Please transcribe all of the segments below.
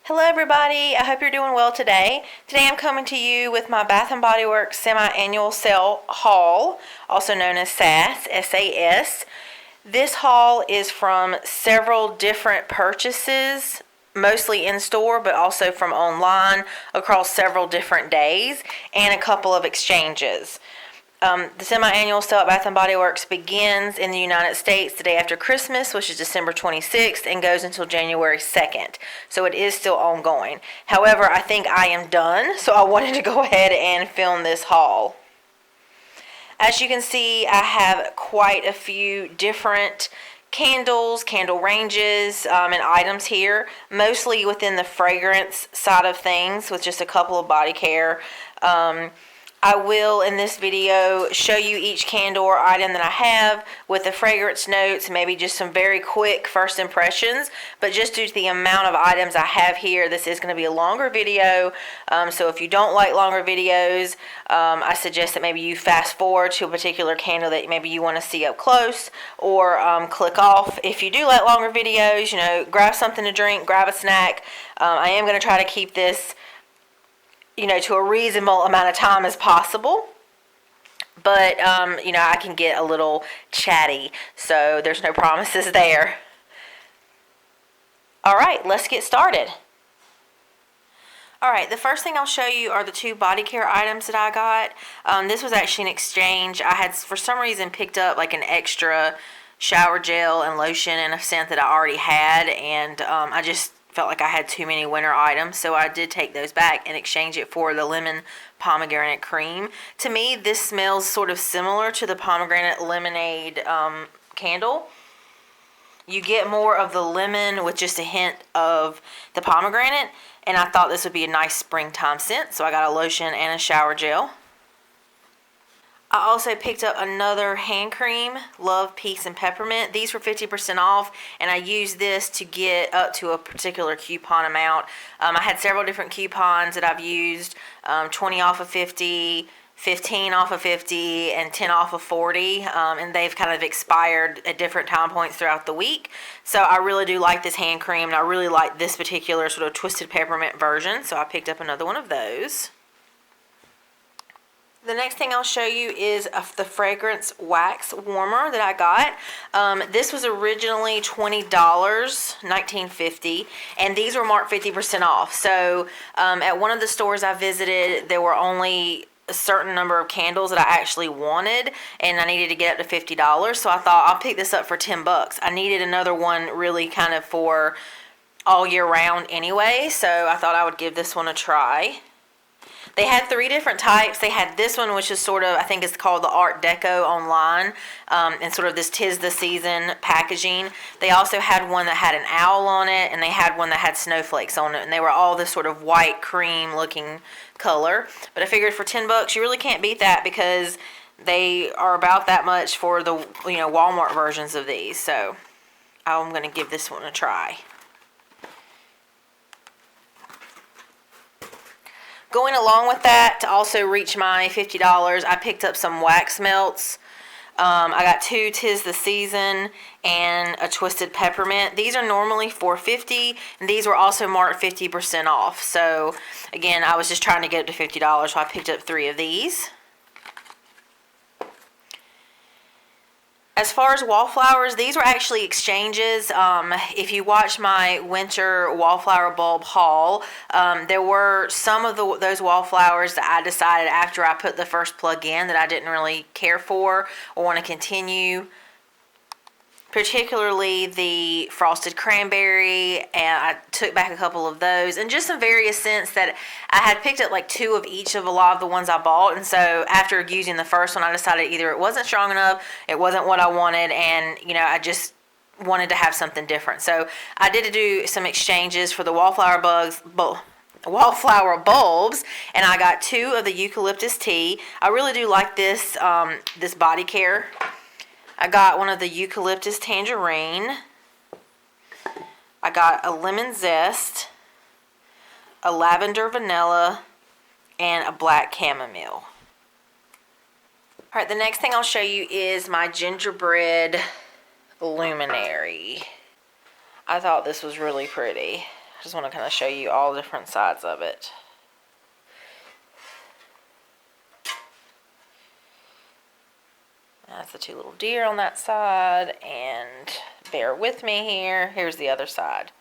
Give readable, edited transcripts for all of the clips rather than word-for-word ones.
Hello everybody, I hope you're doing well today. Today I'm coming to you with my Bath & Body Works semi-annual sale haul, also known as SAS, S-A-S. This haul is from several different purchases, mostly in store, but also from online across several different days, and a couple of exchanges. The semi-annual sale at Bath & Body Works begins in the United States the day after Christmas, which is December 26th, and goes until January 2nd. So it is still ongoing. However, I think I am done, so I wanted to go ahead and film this haul. As you can see, I have quite a few different candles, candle ranges, and items here, mostly within the fragrance side of things, with just a couple of body care. I will, in this video, show you each candle or item that I have with the fragrance notes, maybe just some very quick first impressions. But just due to the amount of items I have here, this is going to be a longer video. So if you don't like longer videos, I suggest that maybe you fast forward to a particular candle that maybe you want to see up close, or click off. If you do like longer videos, grab something to drink, grab a snack. I am going to try to keep this to a reasonable amount of time as possible. But, I can get a little chatty, so there's no promises there. All right, let's get started. All right, the first thing I'll show you are the two body care items that I got. This was actually an exchange. I had, for some reason, picked up like an extra shower gel and lotion and a scent that I already had, and I just felt like I had too many winter items, so I did take those back and exchange it for the lemon pomegranate cream. To me, this smells sort of similar to the pomegranate lemonade candle. You get more of the lemon with just a hint of the pomegranate, and I thought this would be a nice springtime scent, so I got a lotion and a shower gel. I also picked up another hand cream, Love, Peace, and Peppermint. These were 50% off, and I used this to get up to a particular coupon amount. I had several different coupons that I've used, 20 off of 50, 15 off of 50, and 10 off of 40, and they've kind of expired at different time points throughout the week. So I really do like this hand cream, and I really like this particular sort of twisted peppermint version, so I picked up another one of those. The next thing I'll show you is the fragrance wax warmer that I got. This was originally $20, $19.50, and these were marked 50% off. So at one of the stores I visited, there were only a certain number of candles that I actually wanted, and I needed to get up to $50. So I thought I'll pick this up for $10. I needed another one really kind of for all year round anyway, so I thought I would give this one a try. They had three different types. They had this one, which is sort of, I think it's called the Art Deco online, and sort of this 'tis the season packaging. They also had one that had an owl on it, and they had one that had snowflakes on it, and they were all this sort of white cream looking color. But I figured for $10, you really can't beat that, because they are about that much for the Walmart versions of these. So I'm going to give this one a try. Going along with that, to also reach my $50, I picked up some wax melts. I got two 'tis the season and a twisted peppermint. These are normally $4.50, and these were also marked 50% off. So again, I was just trying to get it to $50, so I picked up three of these. As far as wallflowers, these were actually exchanges. If you watch my winter wallflower bulb haul, there were some of those wallflowers that I decided after I put the first plug in that I didn't really care for or want to continue. Particularly the frosted cranberry, and I took back a couple of those, and just some various scents that I had picked up like two of each of a lot of the ones I bought. And so after using the first one, I decided either it wasn't strong enough, it wasn't what I wanted, and I just wanted to have something different. So I did do some exchanges for the wallflower bulbs, and I got two of the eucalyptus tea. I really do like this this body care. I got one of the eucalyptus tangerine. I got a lemon zest, a lavender vanilla, and a black chamomile. All right, the next thing I'll show you is my gingerbread luminary. I thought this was really pretty. I just want to kind of show you all different sides of it. That's the two little deer on that side, and bear with me here. Here's the other side.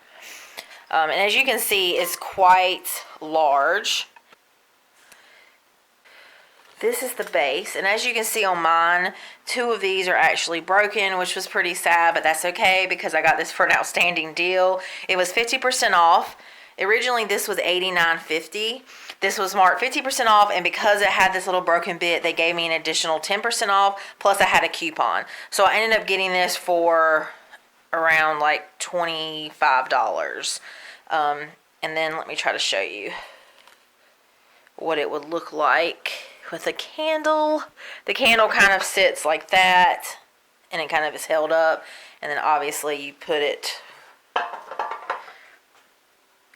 And as you can see, it's quite large. This is the base, and as you can see on mine, 2 of these are actually broken, which was pretty sad, but that's okay because I got this for an outstanding deal. It was 50% off. Originally, this was $89.50. This was marked 50% off, and because it had this little broken bit, they gave me an additional 10% off, plus I had a coupon. So I ended up getting this for around like $25. And then let me try to show you what it would look like with a candle. The candle kind of sits like that, and it kind of is held up, and then obviously you put it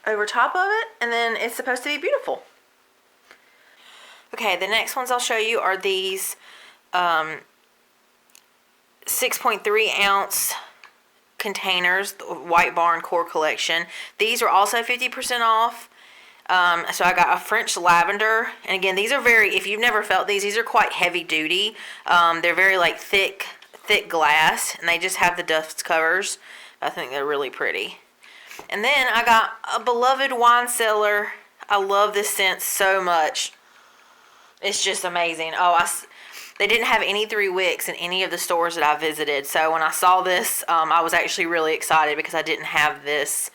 over top of it, and then it's supposed to be beautiful. Okay, the next ones I'll show you are these 6.3 ounce containers, the White Barn Core Collection. These are also 50% off. So I got a French lavender, and again, these are very, if you've never felt these are quite heavy duty. They're very like thick glass, and they just have the dust covers. I think they're really pretty. And then I got a beloved wine cellar. I love this scent so much. It's just amazing. They didn't have any 3 wicks in any of the stores that I visited. So when I saw this, I was actually really excited because I didn't have this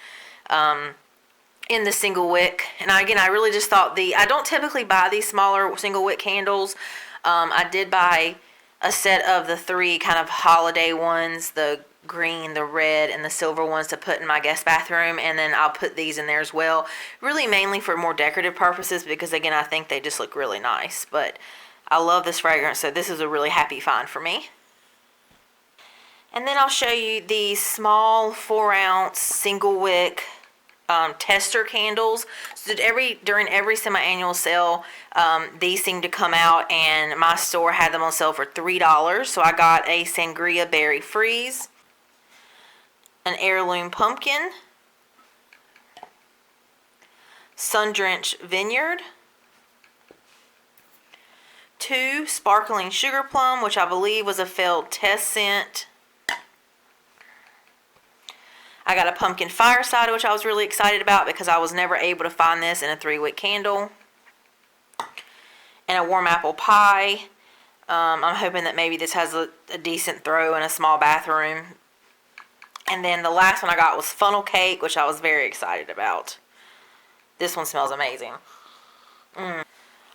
in the single wick. And I really just thought I don't typically buy these smaller single wick candles. I did buy a set of the 3 kind of holiday ones, the green, the red, and the silver ones to put in my guest bathroom, and then I'll put these in there as well, really mainly for more decorative purposes because again I think they just look really nice. But I love this fragrance, so this is a really happy find for me. And then I'll show you these small 4-ounce single wick tester candles. So during every semi-annual sale, these seem to come out, and my store had them on sale for $3. So I got a Sangria Berry Freeze, an Heirloom Pumpkin, Sun-Drenched Vineyard, 2 Sparkling Sugar Plum, which I believe was a failed test scent. I got a Pumpkin Fireside, which I was really excited about because I was never able to find this in a 3-wick candle. And a Warm Apple Pie. I'm hoping that maybe this has a decent throw in a small bathroom. And then the last one I got was Funnel Cake, which I was very excited about. This one smells amazing.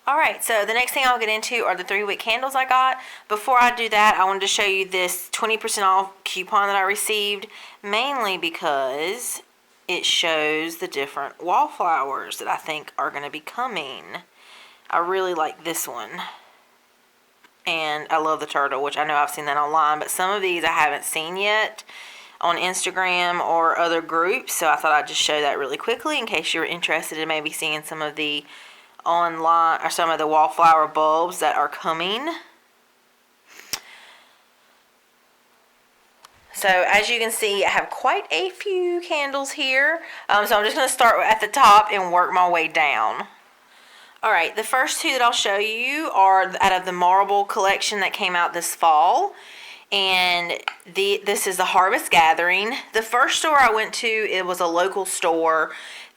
Alright, so the next thing I'll get into are the 3-wick candles I got. Before I do that, I wanted to show you this 20% off coupon that I received, mainly because it shows the different wallflowers that I think are going to be coming. I really like this one. And I love the turtle, which I know I've seen that online, but some of these I haven't seen yet on Instagram or other groups, so I thought I'd just show that really quickly in case you're interested in maybe seeing some of the online or some of the wallflower bulbs that are coming. So as you can see, I have quite a few candles here, so I'm just going to start at the top and work my way down. Alright, the first 2 that I'll show you are out of the Marble collection that came out this fall. And this is the Harvest Gathering. The first store I went to, it was a local store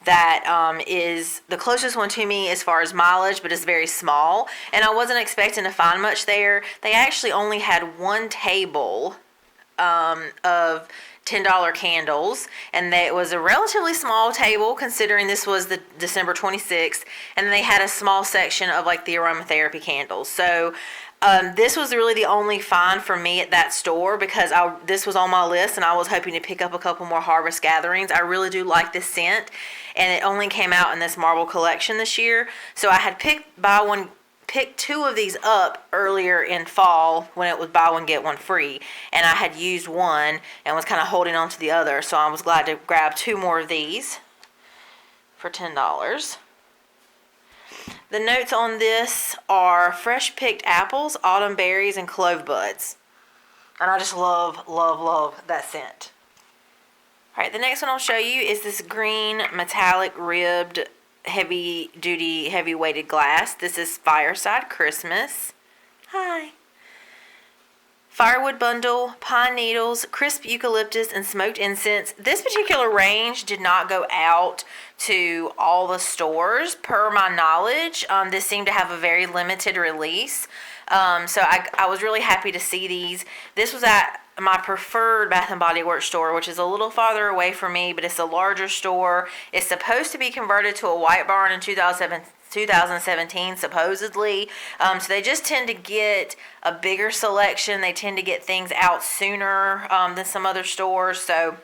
that is the closest one to me as far as mileage, but it's very small. And I wasn't expecting to find much there. They actually only had 1 table of $10 candles, and it was a relatively small table considering this was the December 26th, and they had a small section of like the aromatherapy candles. So this was really the only find for me at that store because this was on my list and I was hoping to pick up a couple more Harvest Gatherings. I really do like this scent, and it only came out in this Marble collection this year. So I had picked 2 of these up earlier in fall when it was buy one get one free, and I had used one and was kind of holding on to the other, so I was glad to grab 2 more of these for $10. The notes on this are fresh picked apples, autumn berries, and clove buds. And I just love, love, love that scent. All right, the next one I'll show you is this green metallic ribbed heavy duty heavy weighted glass. This is Fireside Christmas. Hi. Firewood bundle, pine needles, crisp eucalyptus, and smoked incense. This particular range did not go out to all the stores, per my knowledge. This seemed to have a very limited release. So I was really happy to see these. This was at my preferred Bath & Body Works store, which is a little farther away from me, but it's a larger store. It's supposed to be converted to a White Barn in 2017, supposedly. So they just tend to get a bigger selection. They tend to get things out sooner than some other stores. So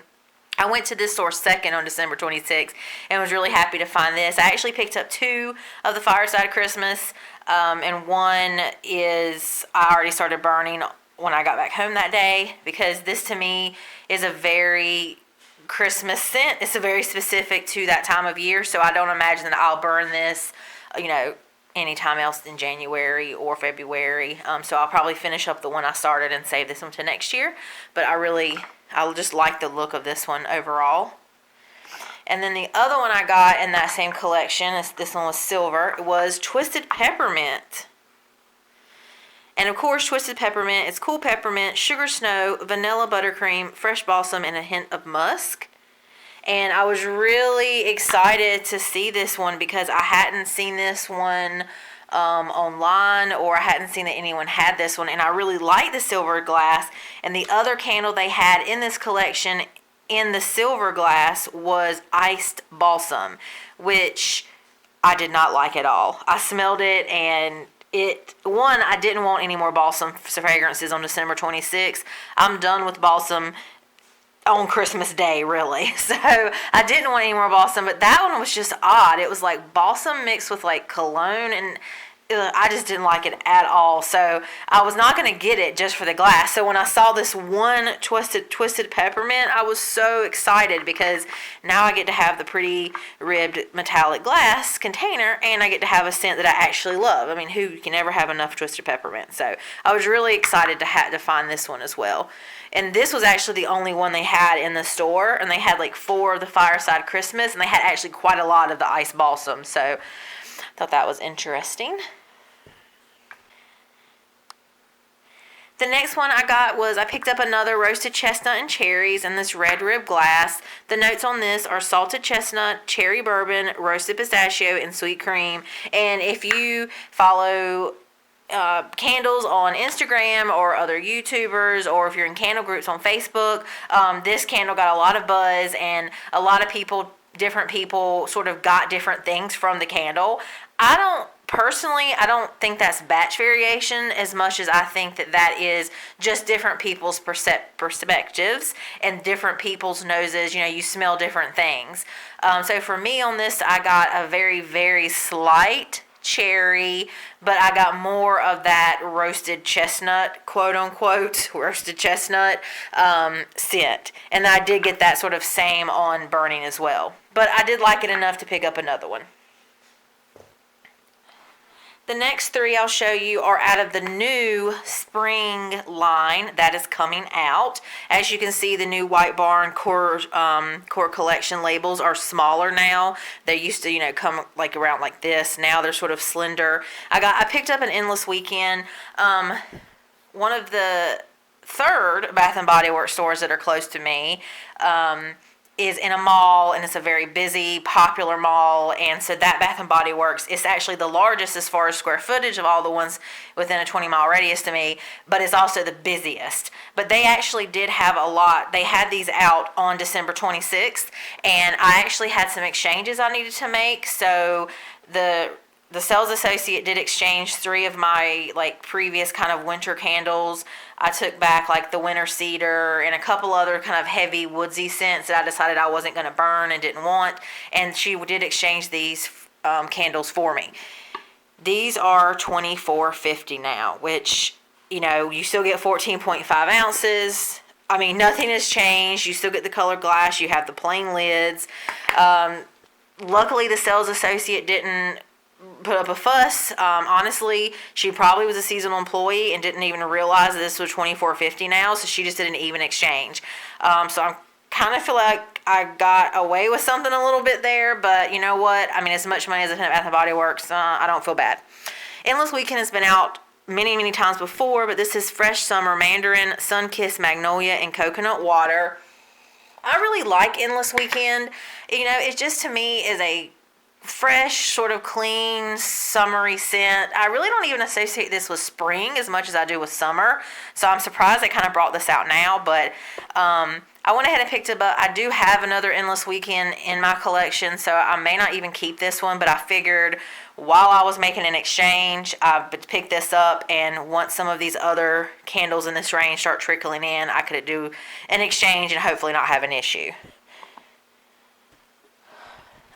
I went to this store second on December 26th and was really happy to find this. I actually picked up 2 of the Fireside Christmas, and one is I already started burning when I got back home that day, because this to me is a very Christmas scent. It's a very specific to that time of year, so I don't imagine that I'll burn this, anytime else in January or February. So I'll probably finish up the one I started and save this one to next year. But I just like the look of this one overall. And then the other one I got in that same collection, this one was silver, was Twisted Peppermint. And of course, Twisted Peppermint, it's cool peppermint, sugar snow, vanilla buttercream, fresh balsam, and a hint of musk. And I was really excited to see this one because I hadn't seen this one online, or I hadn't seen that anyone had this one. And I really liked the silver glass. And the other candle they had in this collection in the silver glass was iced balsam, which I did not like at all. I smelled it, and I didn't want any more balsam fragrances on December 26th. I'm done with balsam on Christmas Day, really. So I didn't want any more balsam, but that one was just odd. It was like balsam mixed with like cologne, and I just didn't like it at all. So I was not going to get it just for the glass. So when I saw this one twisted peppermint, I was so excited because now I get to have the pretty ribbed metallic glass container, and I get to have a scent that I actually love. I mean, who can ever have enough twisted peppermint? So I was really excited to find this one as well. And this was actually the only one they had in the store, and they had like 4 of the Fireside Christmas, and they had actually quite a lot of the ice balsam. So I thought that was interesting. The next one I got was I picked up another roasted chestnut and cherries in this red rib glass. The notes on this are salted chestnut, cherry bourbon, roasted pistachio, and sweet cream. And if you follow candles on Instagram or other YouTubers, or if you're in candle groups on Facebook, this candle got a lot of buzz, and a lot of different people sort of got different things from the candle. Personally, I don't think that's batch variation as much as I think that is just different people's perspectives and different people's noses. You smell different things. So for me on this, I got a very, very slight cherry, but I got more of that roasted chestnut, quote unquote, roasted chestnut scent. And I did get that sort of same on burning as well. But I did like it enough to pick up another one. The next 3 I'll show you are out of the new spring line that is coming out. As you can see, the new White Barn Core Collection labels are smaller now. They used to, come like around like this. Now they're sort of slender. I picked up an Endless Weekend. One of the third Bath & Body Works stores that are close to me is in a mall, and it's a very busy, popular mall. And so that Bath & Body Works is actually the largest as far as square footage of all the ones within a 20-mile radius to me, but it's also the busiest. But they actually did have a lot. They had these out on December 26th, and I actually had some exchanges I needed to make. So the sales associate did exchange 3 of my previous kind of winter candles. I took back the winter cedar and a couple other kind of heavy woodsy scents that I decided I wasn't going to burn and didn't want. And she did exchange these candles for me. These are $24.50 now, which, you still get 14.5 ounces. I mean, nothing has changed. You still get the colored glass. You have the plain lids. Luckily, the sales associate didn't put up a fuss. Honestly, she probably was a seasonal employee and didn't even realize that this was $24.50 now, so she just did an even exchange. So I'm kind of feel like I got away with something a little bit there, but you know what? I mean, as much money as I spent at Bath & Body Works, I don't feel bad. Endless Weekend has been out many times before, but this is Fresh Summer Mandarin, Sun-Kissed Magnolia, and Coconut Water. I really like Endless Weekend. You know, it just to me is a fresh, sort of clean, summery scent. I really don't even associate this with spring as much as I do with summer. So I'm surprised they kind of brought this out now, but I went ahead and picked it up. I do have another Endless Weekend in my collection, so I may not even keep this one, but I figured while I was making an exchange, I picked this up, and once some of these other candles in this range start trickling in, I could do an exchange and hopefully not have an issue.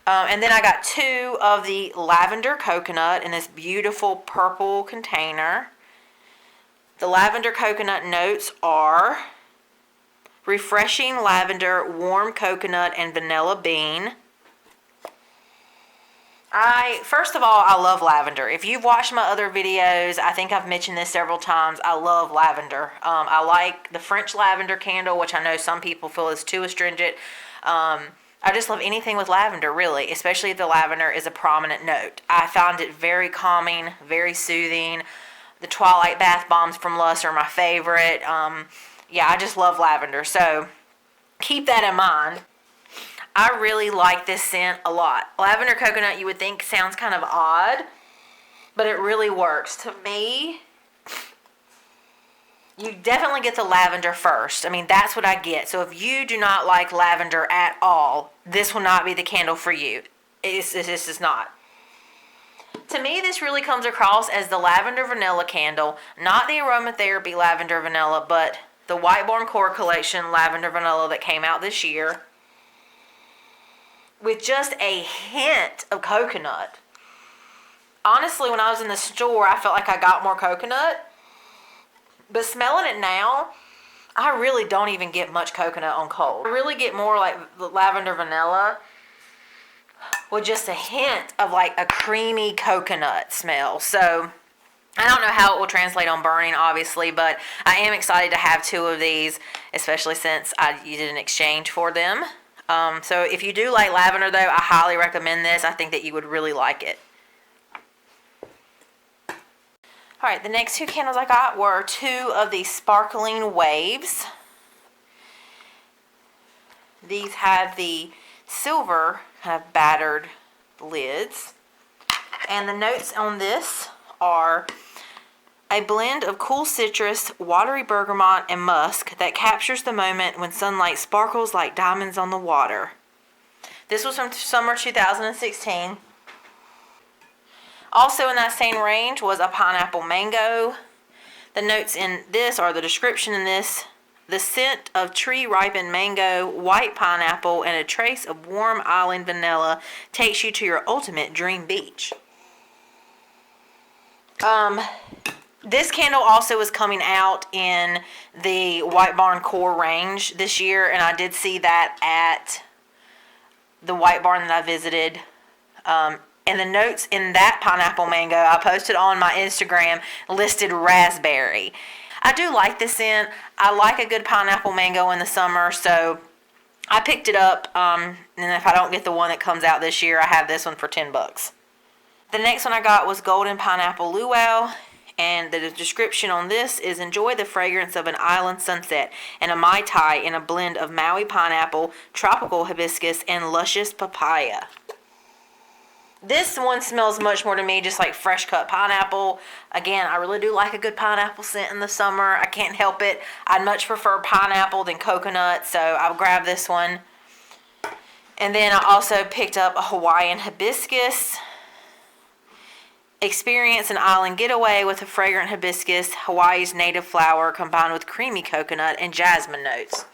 And then I got 2 of the lavender coconut in this beautiful purple container. The lavender coconut notes are refreshing lavender, warm coconut, and vanilla bean. First of all, I love lavender. If you've watched my other videos, I think I've mentioned this several times. I love lavender. I like the French lavender candle, which I know some people feel is too astringent. I just love anything with lavender, really, especially if the lavender is a prominent note. I find it very calming, very soothing. The Twilight Bath Bombs from Lush are my favorite. Yeah, I just love lavender, so keep that in mind. I really like this scent a lot. Lavender coconut, you would think sounds kind of odd, but it really works. To me, you definitely get the lavender first. I mean, that's what I get. So if you do not like lavender at all, this will not be the candle for you. This is not. To me, this really comes across as the lavender vanilla candle, not the aromatherapy lavender vanilla, but the White Barn Core Collection lavender vanilla that came out this year, with just a hint of coconut. Honestly, when I was in the store, I felt like I got more coconut. But smelling it now, I really don't even get much coconut on cold. I really get more like lavender vanilla with just a hint of like a creamy coconut smell. So I don't know how it will translate on burning, obviously, but I am excited to have 2 of these, especially since I did an exchange for them. So if you do like lavender, though, I highly recommend this. I think that you would really like it. Alright, the next 2 candles I got were 2 of the Sparkling Waves. These have the silver kind of battered lids. And the notes on this are a blend of cool citrus, watery bergamot, and musk that captures the moment when sunlight sparkles like diamonds on the water. This was from summer 2016. Also in that same range was a pineapple mango. The notes in this, or the description in this, the scent of tree-ripened mango, white pineapple, and a trace of warm island vanilla takes you to your ultimate dream beach. This candle also is coming out in the White Barn Core range this year, and I did see that at the White Barn that I visited. And the notes in that pineapple mango, I posted on my Instagram, listed raspberry. I do like this scent. I like a good pineapple mango in the summer, so I picked it up. And if I don't get the one that comes out this year, I have this one for $10. The next one I got was Golden Pineapple Luau. And the description on this is, enjoy the fragrance of an island sunset and a Mai Tai in a blend of Maui pineapple, tropical hibiscus, and luscious papaya. This one smells much more to me just like fresh cut pineapple. Again, I really do like a good pineapple scent in the summer. I can't help it. I'd much prefer pineapple than coconut, so I'll grab this one. And then I also picked up a Hawaiian hibiscus. Experience an island getaway with a fragrant hibiscus, Hawaii's native flower, combined with creamy coconut and jasmine notes.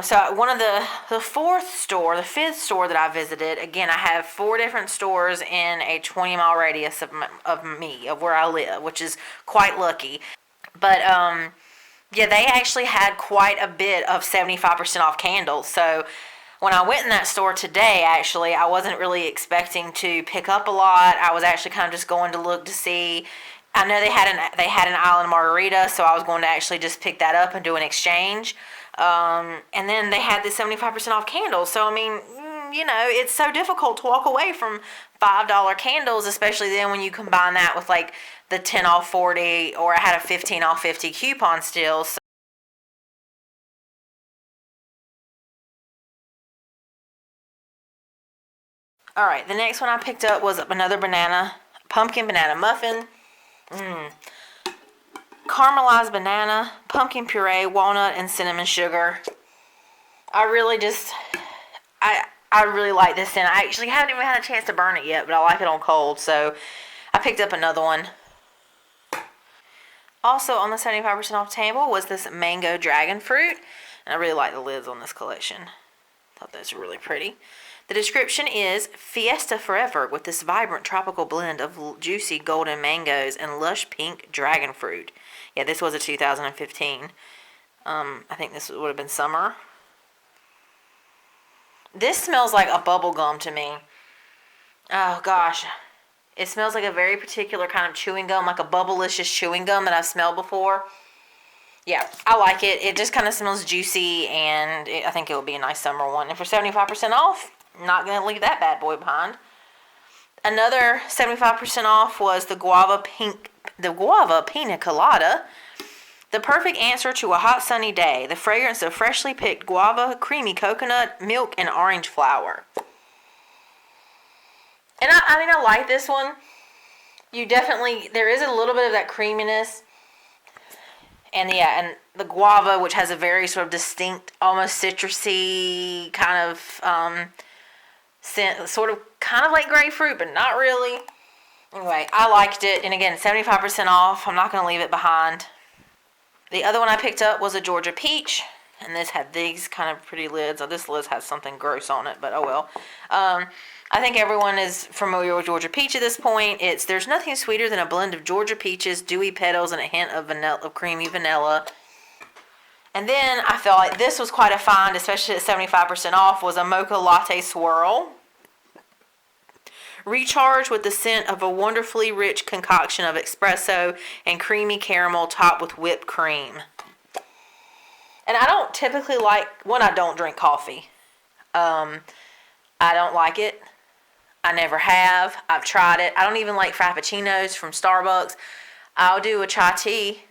So one of the fifth store that I visited, again, I have 4 different stores in a 20-mile radius of where I live, which is quite lucky. But, yeah, they actually had quite a bit of 75% off candles. So when I went in that store today, actually, I wasn't really expecting to pick up a lot. I was actually kind of just going to look to see. I know they had an island margarita, so I was going to actually just pick that up and do an exchange. And then they had the 75% off candles. So, I mean, you know, it's so difficult to walk away from $5 candles, especially then when you combine that with like the 10 off 40, or I had a 15 off 50 coupon still. So all right, the next one I picked up was another pumpkin banana muffin. Caramelized banana, pumpkin puree, walnut, and cinnamon sugar. I really just, I really like this, and I actually haven't even had a chance to burn it yet, but I like it on cold, so I picked up another one. Also on the 75% off table was this mango dragon fruit, and I really like the lids on this collection. Thought those were really pretty. The description is Fiesta Forever with this vibrant tropical blend of juicy golden mangoes and lush pink dragon fruit. Yeah, this was a 2015. I think this would have been summer. This smells like a bubble gum to me. Oh gosh. It smells like a very particular kind of chewing gum, like a bubblicious chewing gum that I've smelled before. Yeah, I like it. It just kind of smells juicy, and I think it will be a nice summer one. And for 75% off, not going to leave that bad boy behind. Another 75% off was the guava pina colada. The perfect answer to a hot sunny day. The fragrance of freshly picked guava, creamy coconut, milk, and orange flower. And I like this one. There is a little bit of that creaminess. And yeah, and the guava, which has a very sort of distinct, almost citrusy kind of scent, kind of like grapefruit, but not really. Anyway, I liked it. And again, 75% off. I'm not going to leave it behind. The other one I picked up was a Georgia peach, and this had these kind of pretty lids. Now, this lid has something gross on it, but oh well. I think everyone is familiar with Georgia peach at this point. There's nothing sweeter than a blend of Georgia peaches, dewy petals, and a hint of creamy vanilla. And then I felt like this was quite a find, especially at 75% off, was a mocha latte swirl. Recharged with the scent of a wonderfully rich concoction of espresso and creamy caramel topped with whipped cream. And I don't typically I don't drink coffee. I don't like it. I never have. I've tried it. I don't even like frappuccinos from Starbucks. I'll do a chai tea,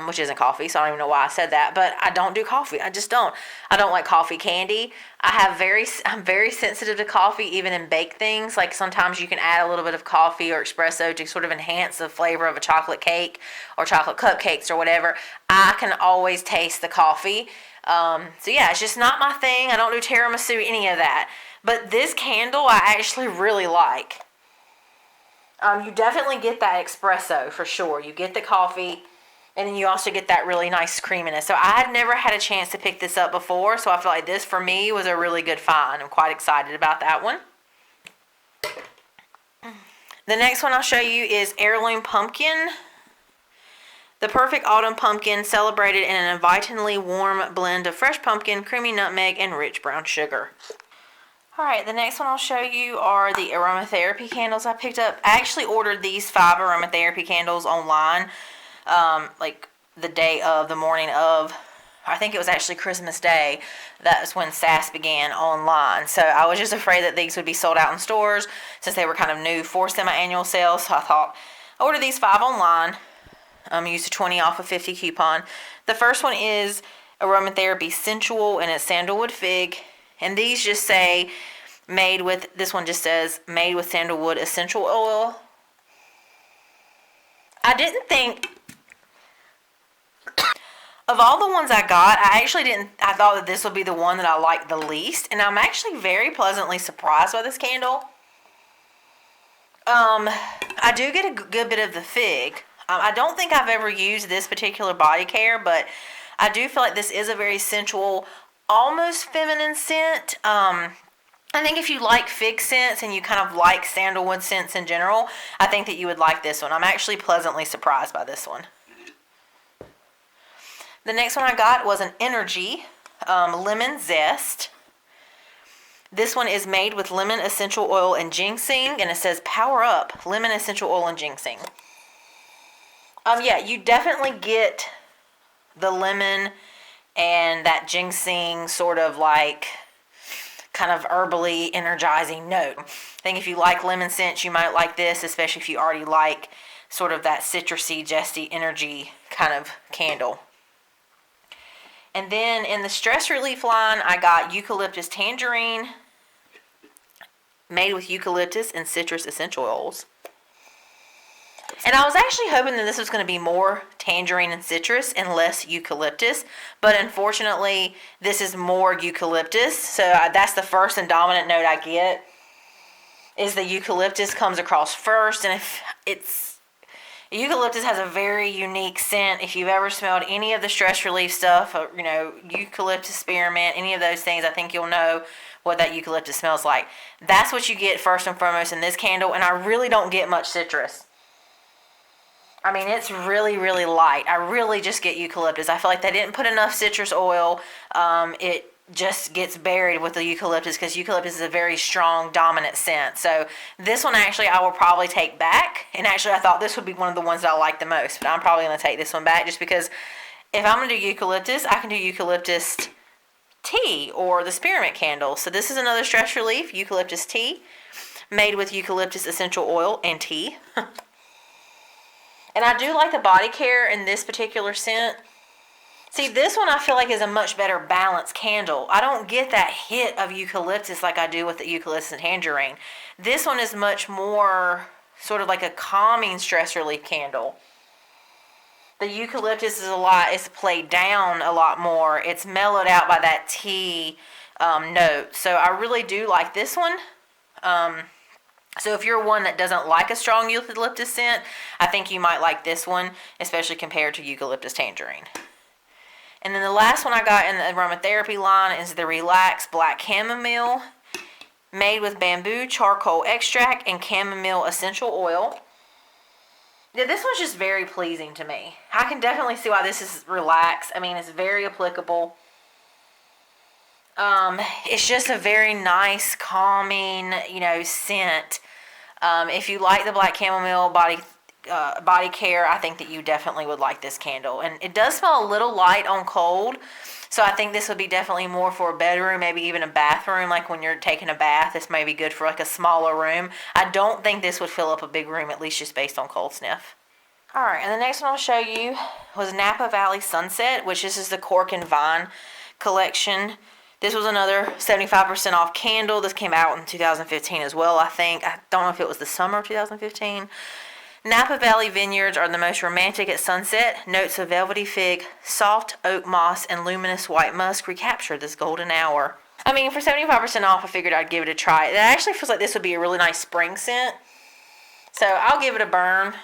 which isn't coffee, so I don't even know why I said that. But I don't do coffee. I just don't. I don't like coffee candy. I'm very sensitive to coffee, even in baked things. Like sometimes you can add a little bit of coffee or espresso to sort of enhance the flavor of a chocolate cake or chocolate cupcakes or whatever. I can always taste the coffee. So yeah, it's just not my thing. I don't do tiramisu, any of that. But this candle I actually really like. You definitely get that espresso for sure. You get the coffee, and then you also get that really nice creaminess. So I had never had a chance to pick this up before, so I feel like this for me was a really good find. I'm quite excited about that one. The next one I'll show you is Heirloom Pumpkin. The perfect autumn pumpkin celebrated in an invitingly warm blend of fresh pumpkin, creamy nutmeg, and rich brown sugar. Alright, the next one I'll show you are the aromatherapy candles I picked up. I actually ordered these 5 aromatherapy candles online, like the morning of, I think it was actually Christmas Day. That's when SAS began online. So I was just afraid that these would be sold out in stores since they were kind of new for semi-annual sales. So I thought, I ordered these 5 online. Used a 20 off a 50 coupon. The first one is aromatherapy sensual, and it's sandalwood fig. And these just say this one just says made with sandalwood essential oil. I didn't think, of all the ones I got, I thought that this would be the one that I liked the least. And I'm actually very pleasantly surprised by this candle. I do get a good bit of the fig. I don't think I've ever used this particular body care, but I do feel like this is a very sensual, almost feminine scent. I think if you like fig scents and you kind of like sandalwood scents in general, I think that you would like this one. I'm actually pleasantly surprised by this one. The next one I got was an Energy Lemon Zest. This one is made with lemon essential oil and ginseng, and it says power up lemon essential oil and ginseng. Yeah, you definitely get the lemon and that ginseng sort of like kind of herbally energizing note. I think if you like lemon scents, you might like this, especially if you already like sort of that citrusy, zesty energy kind of candle. And then in the stress relief line, I got eucalyptus tangerine, made with eucalyptus and citrus essential oils. And I was actually hoping that this was going to be more tangerine and citrus and less eucalyptus, but unfortunately this is more eucalyptus. So that's the first and dominant note I get, is the eucalyptus comes across first. And if it's, eucalyptus has a very unique scent. If you've ever smelled any of the stress relief stuff, eucalyptus spearmint, any of those things, I think you'll know what that eucalyptus smells like. That's what you get first and foremost in this candle, and I really don't get much citrus. I mean, it's really, really light. I really just get eucalyptus. I feel like they didn't put enough citrus oil. It just gets buried with the eucalyptus because eucalyptus is a very strong, dominant scent. So this one actually I will probably take back. And actually I thought this would be one of the ones that I like the most. But I'm probably going to take this one back just because if I'm going to do eucalyptus, I can do eucalyptus tea or the spearmint candle. So this is another stress relief, eucalyptus tea, made with eucalyptus essential oil and tea. And I do like the body care in this particular scent. See, this one I feel like is a much better balanced candle. I don't get that hit of eucalyptus like I do with the eucalyptus and tangerine. This one is much more sort of like a calming stress relief candle. The eucalyptus is it's played down a lot more. It's mellowed out by that tea note. So I really do like this one. So if you're one that doesn't like a strong eucalyptus scent, I think you might like this one, especially compared to eucalyptus tangerine. And then the last one I got in the aromatherapy line is the Relax Black Chamomile, made with bamboo charcoal extract and chamomile essential oil. Yeah, this one's just very pleasing to me. I can definitely see why this is relaxed. I mean, it's very applicable. It's just a very nice, calming, scent. If you like the black chamomile body care, I think that you definitely would like this candle. And it does smell a little light on cold, so I think this would be definitely more for a bedroom, maybe even a bathroom. Like when you're taking a bath, this may be good for like a smaller room. I don't think this would fill up a big room, at least just based on cold sniff. Alright, and the next one I'll show you was Napa Valley Sunset, which this is the Cork and Vine collection. This was another 75% off candle. This came out in 2015 as well, I think. I don't know if it was the summer of 2015. Napa Valley vineyards are the most romantic at sunset. Notes of velvety fig, soft oak moss, and luminous white musk recapture this golden hour. I mean, for 75% off, I figured I'd give it a try. It actually feels like this would be a really nice spring scent. So I'll give it a burn.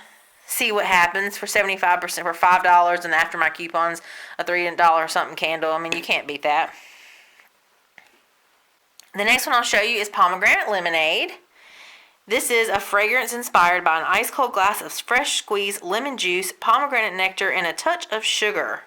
See what happens for 75% for $5, and after my coupons, a $3 something candle. I mean, you can't beat that. The next one I'll show you is pomegranate lemonade. This is a fragrance inspired by an ice cold glass of fresh squeezed lemon juice, pomegranate nectar, and a touch of sugar.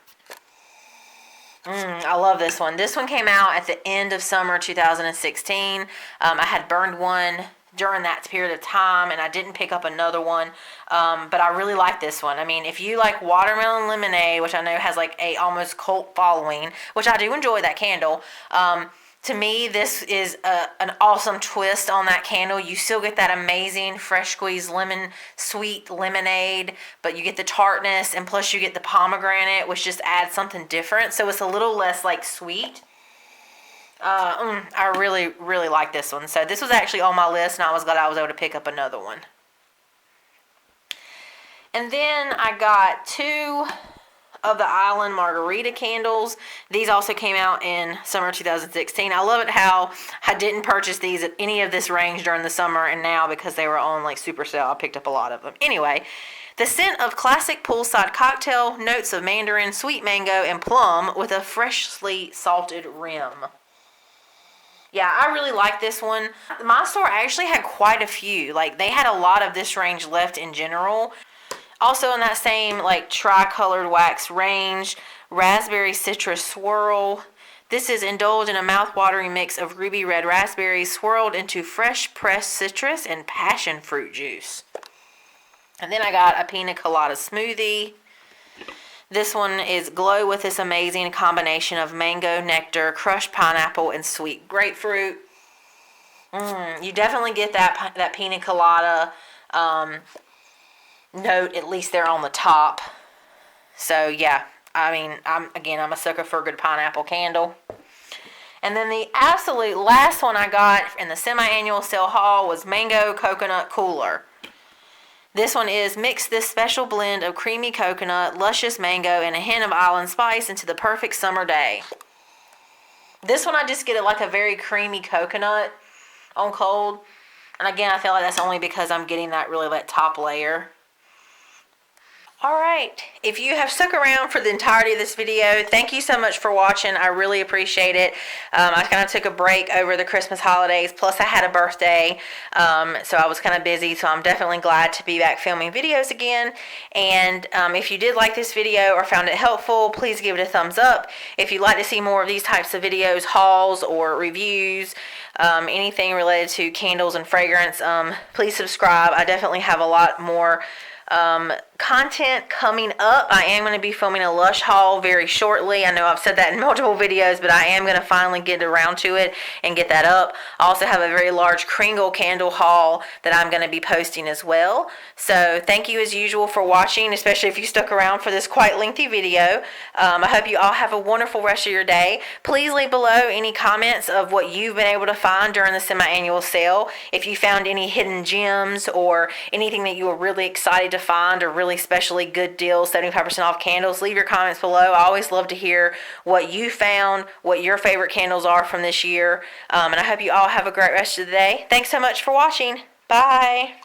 I love this one. This one came out at the end of summer 2016. I had burned one during that period of time, and I didn't pick up another one, but I really like this one. I mean, if you like watermelon lemonade, which I know has like a almost cult following, which I do enjoy that candle, to me, this is an awesome twist on that candle. You still get that amazing fresh squeezed lemon, sweet lemonade, but you get the tartness, and plus you get the pomegranate, which just adds something different. So it's a little less like sweet. I really, really like this one. So this was actually on my list, and I was glad I was able to pick up another one. And then I got two of the Island Margarita candles. These also came out in summer 2016. I love it how I didn't purchase these at any of this range during the summer, and now because they were on like super sale, I picked up a lot of them. Anyway, the scent of classic poolside cocktail, notes of mandarin, sweet mango, and plum with a freshly salted rim. Yeah, I really like this one. My store actually had quite a few. Like, they had a lot of this range left in general. Also in that same like tri-colored wax range, raspberry citrus swirl. This is indulged in a mouth-watering mix of ruby red raspberries swirled into fresh pressed citrus and passion fruit juice. And then I got a pina colada smoothie. This one is glow with this amazing combination of mango, nectar, crushed pineapple, and sweet grapefruit. You definitely get that pina colada note, at least there on the top. So yeah, I mean, I'm a sucker for a good pineapple candle. And then the absolute last one I got in the semi-annual sale haul was Mango Coconut Cooler. This one is mix this special blend of creamy coconut, luscious mango, and a hint of island spice into the perfect summer day. This one I just get it like a very creamy coconut on cold. And again, I feel like that's only because I'm getting that top layer. Alright, if you have stuck around for the entirety of this video, thank you so much for watching. I really appreciate it. I kind of took a break over the Christmas holidays, plus I had a birthday, so I was kind of busy, so I'm definitely glad to be back filming videos again. And if you did like this video or found it helpful, please give it a thumbs up. If you'd like to see more of these types of videos, hauls or reviews, anything related to candles and fragrance, please subscribe. I definitely have a lot more content coming up. I am going to be filming a Lush haul very shortly. I know I've said that in multiple videos, but I am going to finally get around to it and get that up. I also have a very large Kringle candle haul that I'm going to be posting as well. So thank you as usual for watching, especially if you stuck around for this quite lengthy video. I hope you all have a wonderful rest of your day. Please leave below any comments of what you've been able to find during the semi-annual sale. If you found any hidden gems or anything that you were really excited to find, or really especially good deals, 75% off candles, leave your comments below. I always love to hear what you found, what your favorite candles are from this year. And I hope you all have a great rest of the day. Thanks so much for watching. Bye.